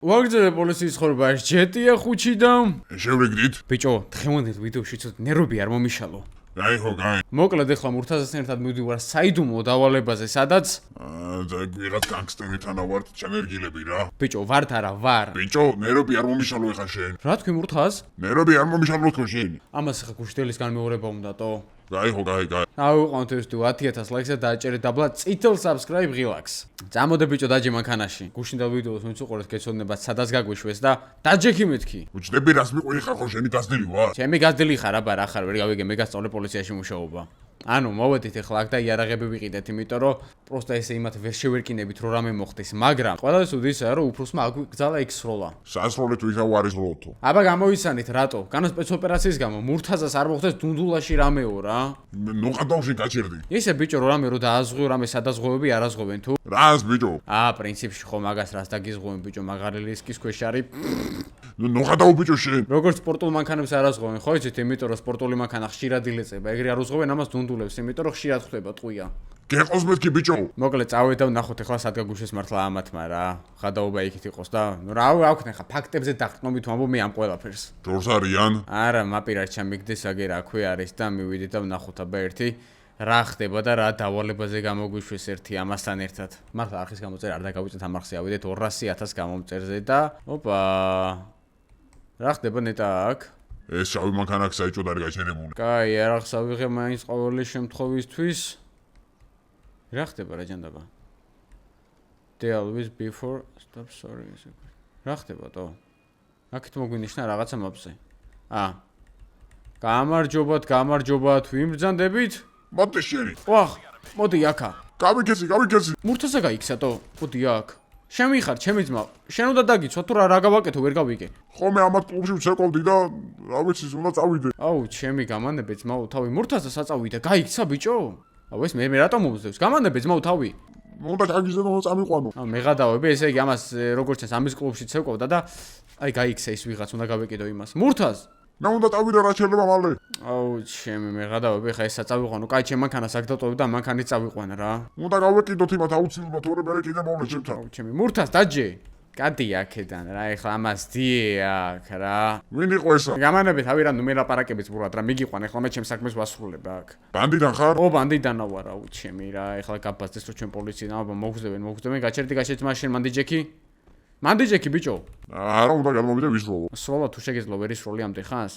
ვაგრძელე პოლიციის ხორბა ჯეტია ხუჩი და შევრიგდით? ბიჭო, დღევანდელ ვიდეოში ცოტა ნერვები არ მომიშალო. გაიხო, გაი. მოკლედ ეხლა მურთაზასთან ერთად მივდივარ საიდუმლო დავალებაზე, სადაც ვიღაც განგსტერებთან ვართ, ჩამერგილები რა. ბიჭო, ვართ არა, ვარ. ბიჭო, ნერვები არ მომიშალო ეხა შენ. რა თქვი მურთაზ? ნერვები არ მომიშალო თქო შენ. ამას ეხლა გუშტელის განმეორება უნდაო. გაიხო, გაი. ავიყვანთ ეს 10,000 ლაიქს და დააჭერეთ დაბლა წითელ subscribe ღილაკს. წამოდე ბიჭო, დაჯე მანქანაში. გუშინდელ ვიდეოს ვინც უყურეთ, გეცოდნებათ სადაც გაგვიშვეს და დაჯექი მეთქი. უჩნდები რას მიყვი ხარ ხო შენი გაზდილი ვარ? ჩემი გაზდილი ხარ აბა რა ხარ, ვერ გავიგე, მე გასწავლე პოლიციაში მუშაობა. ანუ მოვედით ეხლა აქ და იარაღები ვიყიდეთ, იმიტომ რომ პროსტა ესე იმათ ვერ შევერკინებით რომ რამე მოხდეს, მაგრამ ყველაზე უდიდესია ისაა რომ უფროსმა აგვიგზალა იქ სროლა. სასროლეთ ვიღა ვარის როლთო. აბა გამოიცანით რატო? განო სპეცოპერაციის გამო მურთაზას არ მოხდეს დუნდულაში რამეო რა. ნოყადავში გაჩერდი. ისე ბიჭო რომ რამე რო დააზღვიო, რამე სადაზღვევები არ აზღვევენ თუ? რას ბიჭო? პრინციპში ხო მაგას რას დაგიზღვევენ ბიჭო, მაგარი ლისკის ქვეშ არის. ნოყადავ ბიჭო შენ. როგორც სპორტულ მანქანებს არ აზღვევენ, ხო იცით, იმიტომ რომ სპორტული მანქანა ხშირად ილეწება, ეგრე არ უზღვევენ ამას დუნდულებს, იმიტომ რომ ხშირად ხდება ტყვია. გეყოს მეთქი ბიჭო. მოკლედ წავედ და ვნახოთ ეხლა სად გაგუშვეს მართლა ამათმა რა. ხადაობა იქით იყოს და რა აქვთ ხა ფაქტებზე დაყრდნობით ვამბობ მე ამ ყველაფერს. ჯორს არიან? არა, მაპირად ჩამიგდეს აგერ აქვე არის და მივიდეთ და ვნახოთ აბა ერთი რა ხდება და რა დავალებაზე გამოგვიშვეს ერთი ამასთან ერთად. მართლა არხის გამოწერა არ დაგავიწეთ ამ არხზე, ავიდეთ 200,000 გამომწერზე და ოპა რა ხდება ნეტა აქ? ეს შავი მანქანა აქ საერთოდ არ გაჩერებული. კაი, არახს ავიღე მაინც ყოველი შემთხვევისთვის. რა ხდება რა ჯანდაბა? Deal with before stop sorry. რა ხდება თო? აქეთ მოგვინიშნა რაღაცა მაპზე. გამარჯობათ, ვინ ბრძანდებით? მოდი შენი. ვახ, მოდი აქა. გავიქეცი. მურთაზა გაიქცა თო? მოდი აქ. შემიხარ, ჩემი ძმა. შენ უნდა დაგიცვა თუ რა გავაკეთო, ვერ გავიგე. ხომე ამათ კლუბში ვცეკვდი და რა ვიცი, უნდა წავიდე. აუ, ჩემი გამანებე ძმაო, თავი მურთაზა საწავიდა, გაიქცა ბიჭო? აუ ეს მე რატომ მომზდევს? გამანებე ძმაო თავი. უნდა ჩაგიზდე რომ წამიყვანო. მეღადავები, ესე იგი ამას როგორც ჩანს ამის კლუბში ცეკვდა და აი გაიქცა ის ვიღაც, უნდა გავეკიდო იმას. მურთაზ მე უნდა წავიდე რა შეიძლება მალე. აუ, ჩემი მეღადავები, ხა ესა წავიყვანო. კაი, ჩემ მანქანას აქ დატოვებ და მანქანით წავიყვან რა. უნდა გავეკიდოთ იმათ აუცილებლად, თორე მე კიდე მოვლე ჩემთან. აუ, ჩემი მურთაზ დაჯე. გადი აქედან რა, ეხლა ამას დიე აქ რა. ვინ იყო ესა? გამანებე თავი რა ნუ მე ლაპარაკებიც ბურად რა მიგიყვან, ეხლა მე ჩემ საქმეს ვასრულებ აქ. ბანდიდან ხარ? ო, ბანდიდანა ვარ, აუ, ჩემი რა, ეხლა გაბაზდეს რომ ჩვენ პოლიციიდან აბა მოგხვდები, გაჩერდი მაშინ მანდიჯექი ბიჭო. არა, უნდა გადმოვიდე ვისროლო. სროლა თუ შეგეძლო ვერ ისროლი ამდე ხანს?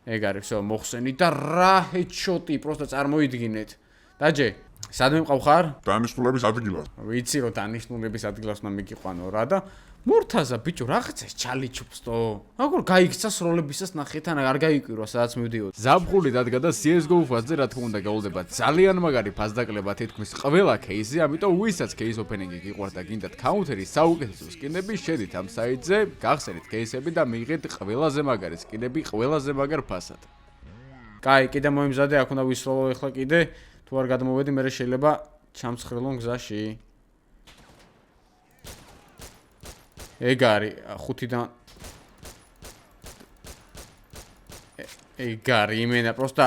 ეგ არის, всё, მოხსენი და რა ჰედშოტი, პროსტა წარმოიდგინეთ. დაჯე, სად მიყავ ხარ? დანიშნულების ადგილას. ვიცი რომ დანიშნულების ადგილას უნდა მიგიყვანო რა და მურთაზა ბიჭო, რაღაცა ჩალიჩუპსტო. აგურ გაიქცა სროლებისას ნახეთან არ გაიკვირვა სადაც მივდიოდი. ზაფხული დადგა და CS:GO ფაზზე რა თქმა უნდა გაულდება ძალიან მაგარი ფაზდაკლება თითქმის ყველა кейსზე, ამიტომ ვისაც кейს ოპენინგი გიყვართ და გინდათ კაუნტერის საუკეთესო სკინები, შედით ამ საიტზე, გახსენით кейსები და მიიღეთ ყველაზე მაგარი სკინები ყველაზე მაგარ ფასად. კაი, კიდე მოიმზადე, აქ უნდა ვისროლო ეხლა კიდე. თუ არ გადმოვედი, მე შეიძლება ჩამცხრილონ გზაში. ეგ არის 5-დან. ეგ არის იმენა, პროსტა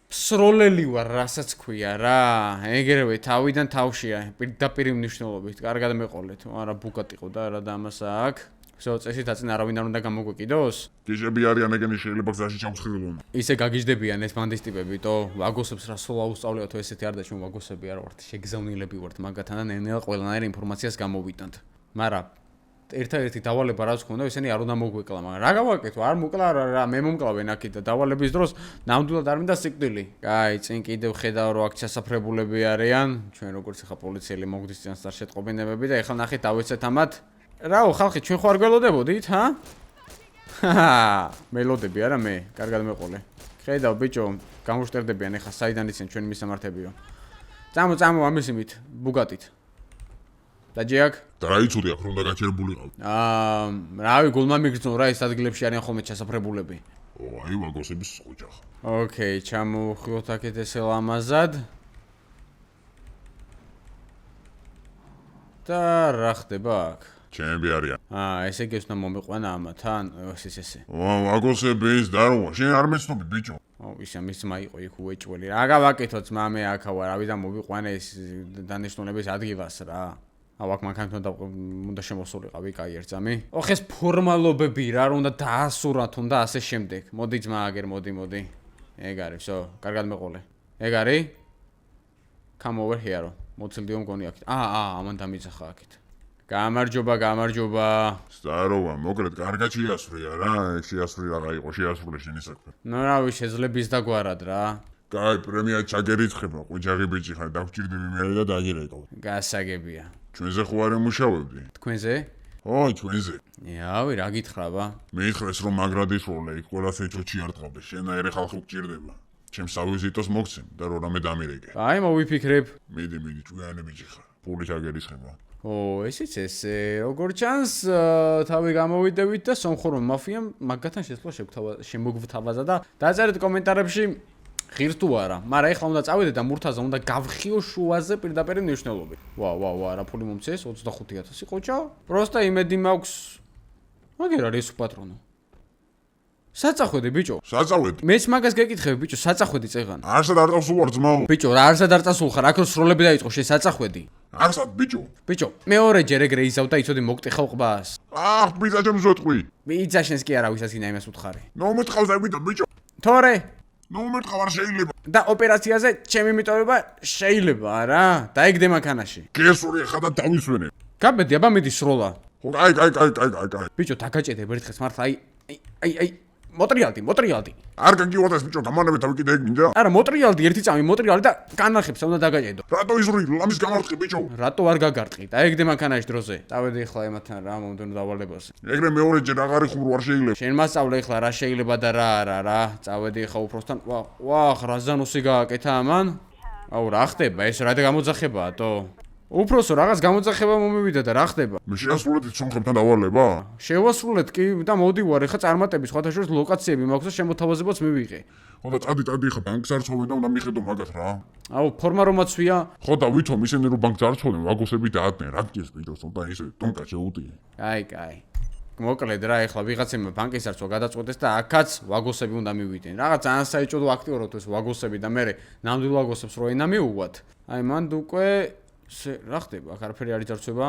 სროლელი ვარ, რასაც ქვია რა. ეგრევე თავიდან თავშია, პირდაპირ მნიშვნელობით. კარგად მეყოლეთ, არა ბუგატი ყო და რა და ამას აქ. всё, წესით აწინ არავინ არ უნდა გამოგვეკიდოს? გიჟები არიან ეგენი შეიძლება გზაში ჩამცხრილონ. ისე გაგიჟდებიან ეს ბანდისტებები, თო, ვაგოსებს რა სულ აუსწავლიათ, თუ ესეთი არ და ჩვენ ვაგოსები არ ვართ, შეგზავნილები ვართ მაგათთან და ნელ-ნელა ყველანაირ ინფორმაციას გამოვიტანთ. მაგრამ ერთადერთი დავალება რაც ქონდა, ისინი არ უნდა მოგვეკლა, მაგრამ რა გავაკეთო? არ მოკლა რა, მე მომკლავენ აქეთ და დავალების დროს ნამდვილად არ მინდა სიკვდილი. კაი, წინ კიდევ ხედავ რომ აქ ჩასაფრებულები არიან, ჩვენ როგორც ხა პოლიციელი მოგდის წინას არ შეტყობინებები და ეხლა ნახეთ დავეცეთ ამათ. რაო ხალხი, ჩვენ ხო არ გველოდებოდით, ჰა? მელოდები არა მე, კარგად მეყოლე. ხედავ ბიჭო, გამოვშტერდებიან ეხლა საიდან იციან ჩვენი მისამართებიო. წამო ამის იმით, ბუგატით. დაჯე აქ? და რა იცოდი აქ რომ უნდა გაჩერებულიყავ. რავი, გულმა მიგრძნო რა ეს ადგილებში არიან ხოლმე ჩასაფრებულები. აი ვაგოსების ოჯახი. ოკეი, ჩამოვხიოთ აქეთ ესე ლამაზად. და რა ხდება აქ? ჩემები არიან. ესე იგი უნდა მომიყვანა ამათან, ესე. ვაგოსების დაროვა, შენ არ მეცნობი ბიჭო. ისე მის ძმა იყო იქ უეჭველი. რა გავაკეთო ძმა მე აქა ვარ, ავი და მოვიყვანე ეს დანიშნულების ადგილას რა. აქ მანქანით უნდა შემოსულიყავი, კაი ერთზამი. ოხ ეს ფორმალობები რა, უნდა დაასურათ, უნდა ასე შემდეგ. მოდი ძმა, აგერ, მოდი. ეგ არის, всё, კარგად მეყოლე. ეგ არის? Come over here. მოცილდიო მგონი აქეთ. ამან დამიძახა აქეთ. გამარჯობა. Старова, მოკლედ კარგად შეასრულე რა, ეგ შეასრულე რაღა იყო, შეასრულე შენი საქმე. ნუ რავი, შეძლებს დაგვარად რა. კაი, პრემია ჩაგერიცხება, ყუჯაღი ბიჭი ხარ, დაგჭირდები მე და დაგირეკავ. გასაგებია. ჩვენზე ხო არ მუშაობდი? თქვენზე? ой, ჩვენზე. იავი, რა გითხრაბა? მეითხრეს რომ მაგრადისროლე, იქ ყველას ეჭოჩი არ ტყავდა, შენაერი ხალხი გჭირდება. ჩემს სავიზიტოს მოგცემ და რო რამე დამირეკე. აი, მოვიფიქრებ. მიდი, ჭკვიანი ბიჭი ხარ. პული ჩაგერიცხება. ესეც ესე, როგორ ჩანს, თავი გამოვიდევით და სომხურმა მაფიამ მაგათთან შეცვლა შემოგვთავაზა და დაწერეთ კომენტარებში ღირს თუ არა, მაგრამ ეხლა უნდა წავიდე და მურთაზა უნდა გავხიო შუაზე პირდაპირ ნიშნულობით. ვა, რა ფული მომწეს 25000 ყოჩა. პროსტა იმედი მაქვს. მაგერ არის პატრონო. საწახვედი ბიჭო. საწავედი. მეც მაგას გეკითხები ბიჭო, საწახვედი წეღან. არსად არ წავსულ ვარ ძმაო. ბიჭო, რა არსად არ წასულ ხარ, აქ რო სროლები დაიწყო შენ საწახვედი. არსად ბიჭო. ბიჭო, მეორეჯერ ეგრე იზავ და იცოდი მოგტი ხალ ყბას. ბიჭა ჩემს ვეთყვი. ბიჭა შენს კი არა ვისაც გინდა იმას უთხარი. ნომეთყავს დავიდა ბიჭო. თორე ნომეთყავ არ შეიძლება. და ოპერაციაზე ჩემი მიტოვება შეიძლება რა? დაიგდე მანქანაში. გესური ხა და დავისვენე. გაბედი, აბა მიდი სროლა. ხო, კაი. ბიჭო, დაგაჭედებ ერთხელ მართლა აი მოტრიალდი. არ გაგიوادეს ბიჭო, გამანები თავი კიდე ეგ მინდა? არა, მოტრიალდი, ერთი წამი მოტრიალდი და განახებს უნდა დაგაჭედო. რატო იზრული, ლამის გამარტყი ბიჭო. რატო არ გაგარტყი? დაიგდე მანქანაში დროზე. წავედი ახლა ემათთან რა მომდენო დავალებაზე. ეგრე მეორეჯერ აღარი ხუბრო არ შეიძლება. შენ მასწავლე ახლა რა შეიძლება და რა არა რა. წავედი ახლა უფროსთან. ვახ, რაზანუსი გააკეთა ამან? აუ, რა ხდება? ეს რა გამოძახებაა თო? უფროსო, რაღაც გამოძახება მომივიდა და რა ხდება? მე შეასრულეთ სომხებთან დავალება? შევასრულეთ კი და მოდივარ, ახლა წარმატების სხვათა შორის ლოკაციები მაქვს და შემოთავაზებაც მივიღე. ხო და წადი ხა ბანკს არ ცხოვენ და უნდა მიხედო მაგათ რა. აუ, ფორმა რომაც ვია. ხო და ვითომ ისინი რომ ბანკს არ ცხოვენ, ვაგოსები დაადნე, რა გჭირს ბიჭოს, უნდა ისე ტონკა შეუტიე. კაი. მოკლედ რა, ახლა ვიღაცებმა ბანკის არცვა გადაწყვეტეს და აქაც ვაგოსები უნდა მივიდნენ. რაღაც ძალიან საეჭვო აქტიურობთ ეს ვაგოსები და მე ნამდვილ ვაგოსებს რო ენა მიუვათ. აი მანდ უკვე რა ხდება? აქ არაფერი არ იძარცვება?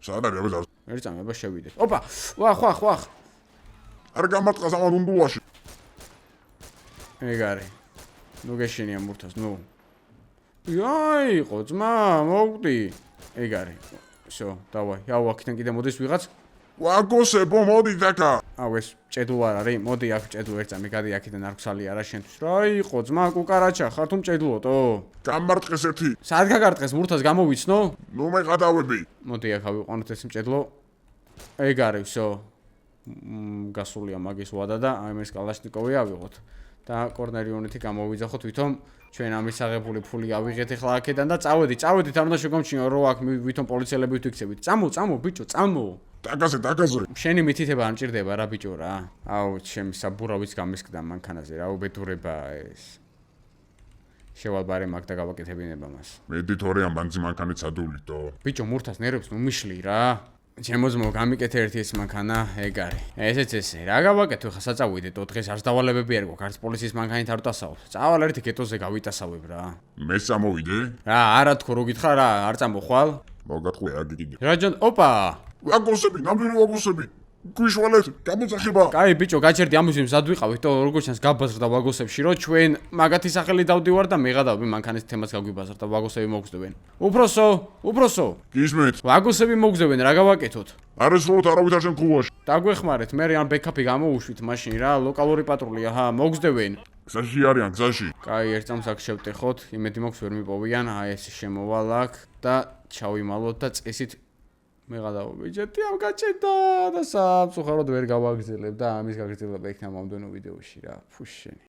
სად არის აბა? ერთი წამი აბა შევიდე. ოპა, ვახ. არ გამარტყას ამან უნდულაში. ეგ არის. ნუ გეშინია მურთას, ნუ. იაი, ხო ძმა, მოვკვდი. ეგ არის. всё, давай. აუ, აქიდან კიდე მოდის ვიღაც. ვაგოსებო, მოდი დაკა. აუ, ეს ჭედუ არ არის. მოდი აქ ჭედუ ერთ წამი გადი აქიდან არ ხსალი არა შენთვის. რა იყო ძმა, კუკარაჩა, ხარ თუ მჭედუოტო? გამარტყეს ერთი. სად გაგარტყეს მურთას გამოვიცნო? ნუ მე გადავები. მოდი აქ ავიყვანოთ ეს მჭედლო. ეგ არის, всё. გასულია მაგის ვადა და აი ეს კალაშნიკოვი ავიღოთ. და კორნერიონეთი გამოვიძახოთ ვითომ ჩვენ ამის აღებული ფული ავიღეთ ახლა აქედან და წავედით არ უნდა შეგომჩინო რომ აქ ვითომ პოლიციელები ვიქცევით. წამო ბიჭო, წამო. დაგაზე. შენი მითითება არ მჭირდება რა ბიჭო რა. აუ, ჩემი საბურავიც გამისკდა მანქანაზე რა, უბედურებაა ეს. შევალბარე მაგ და გავაკეთებინება მას. მედი თორე ამ ბანძი მანქანით სადულითო. ბიჭო, მურთას ნერვებს ნუ მიშლი რა. ჩემოზმო გამიკეთე ერთი ეს მანქანა, ეგ არის. ესეც ესე. რა გავაკეთო ხა საწავიდეთ, დღეს არც დავალებები არ გვაქვს, არც პოლიციის მანქანით არ ვტასავთ. წავალ ერთი გეტოზე გავიტასავებ რა. მე წამოვიდე? რა, არა თქო, რო გითხრა რა, არ წამოხვალ? მოგატყვი აგიგიდე. რა ჯონ, ოპა. ვაგოსები, ნამდვილი ვაგოსები. გვიშვალეთ, გამოძახება. კაი ბიჭო, გაჩერდი ამის მზად ვიყავით, თო როგორ ჩანს გაბაზრდა ვაგოსებში, რომ ჩვენ მაგათი სახელი დავდივარ და მეღადავი მანქანის თემას გაგვიბაზრდა და ვაგოსები მოგზდევენ. უფროსო. გისმენთ. ვაგოსები მოგზდევენ, რა გავაკეთოთ? არ ესროლოთ არავით არ შემქუვაში. დაგვეხმარეთ, მე ან ბექაპი გამოუშვით მაშინ რა, ლოკალური პატრული, აჰა, მოგზდევენ. გზაში არიან, გზაში. კაი, ერთ წამს აქ შევტეხოთ, იმედი მაქვს ვერ მიპოვიან, აი ეს შემოვალ აქ და ჩავიმალოთ და წესით მეღადავ ბიჭეთი ამ გაჭედა და სამწუხაროდ ვერ გავაგზელებ და ამის გაგრძელება იქნება მომდენო ვიდეოში რა, ფუშ შენი.